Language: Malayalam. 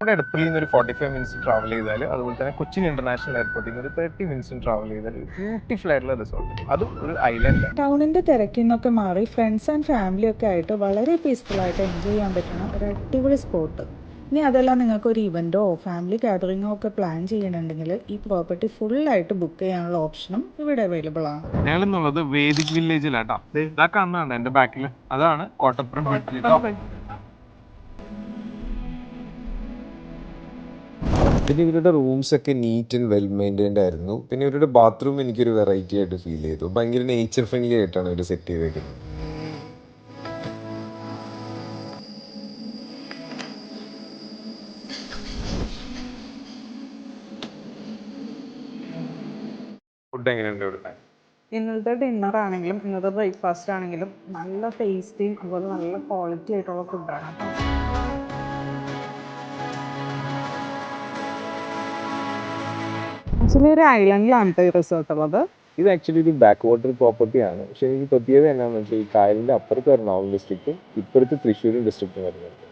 നമ്മുടെ അടുത്തുള്ള നിന്ന് ഒരു 45 മിനിറ്റ്സ് ട്രാവൽ ചെയ്താൽ, അതുപോലെ തന്നെ കൊച്ചിൻ ഇന്റർനാഷണൽ എയർപോർട്ടിൽ നിന്ന് ഒരു 30 മിനിറ്റ്സും ട്രാവൽ ചെയ്താൽ ബ്യൂട്ടിഫുൾ ആയിട്ടുള്ള റിസോർട്ട്, അതും ഒരു ഐലൻഡ്. ടൗണിന്റെ തിരക്കിൽ നിന്നൊക്കെ മാറി ഫ്രണ്ട്സ് ആൻഡ് ഫാമിലി ഒക്കെ ആയിട്ട് വളരെ പീസ്ഫുൾ ആയിട്ട് എൻജോയ് ചെയ്യാൻ പറ്റുന്ന ഒരു അടിപൊളി സ്പോട്ട്. ഇനി അതെല്ലാം നിങ്ങൾക്ക് ഒരു ഇവന്റോ ഫാമിലി ഗാദറിങ്ങോ ഒക്കെ പ്ലാൻ ചെയ്യണമെങ്കിൽ ഈ പ്രോപ്പർട്ടി ഫുള്ളായിട്ട് ബുക്ക് ചെയ്യാനുള്ള ഓപ്ഷനും ഇവിടെ അവൈലബിൾ ആണ്. ഞങ്ങളുള്ളത് വേദിക് വില്ലേജിലാട്ടോ. ഇതാ കാണുന്നുണ്ട് എന്റെ ബാക്കിൽ, അതാണ് കോട്ടപ്പുറം ബ്രിഡ്ജ്. പിന്നെ ഇവരുടെ റൂംസ് ഒക്കെ നീറ്റ് ആൻഡ് വെൽ മെയിൻറ്റൈൻഡ് ആയിരുന്നു. പിന്നെ ഇവരുടെ ബാത്റൂം എനിക്കൊരു വെറൈറ്റി ആയിട്ട് ഫീൽ ചെയ്തു. ഭയങ്കര നേച്ചർ ഫ്രണ്ട്ലി ആയിട്ടാണ് ഇവർ സെറ്റ് ചെയ്തേക്കുന്നത്. ഫുഡ് എങ്ങനെയുണ്ട് ഇവിടെ? ഇന്നത്തെ ഡിന്നർ ആണെങ്കിലും ഇന്നത്തെ ബ്രേക്ക്ഫാസ്റ്റ് ആണെങ്കിലും നല്ല ടേസ്റ്റിയും അതുപോലെ നല്ല ക്വാളിറ്റി ആയിട്ടുള്ള ഫുഡാണ്. ആക്ച്വലി ഒരു ഐലൻഡിലാണ് ഈ റിസോർട്ട് ഉള്ളത്. ഇത് ആക്ച്വലി ഒരു ബാക്ക് വാട്ടർ പ്രോപ്പർട്ടിയാണ്. പക്ഷേ ഈ പ്രത്യേകത എന്നാന്ന് വെച്ചാൽ ഈ കായലിൻ്റെ അപ്പുറത്ത് എറണാകുളം ഡിസ്ട്രിക്റ്റും ഇപ്പുറത്ത് തൃശ്ശൂരും ഡിസ്ട്രിക്റ്റും വരുന്നുണ്ട്.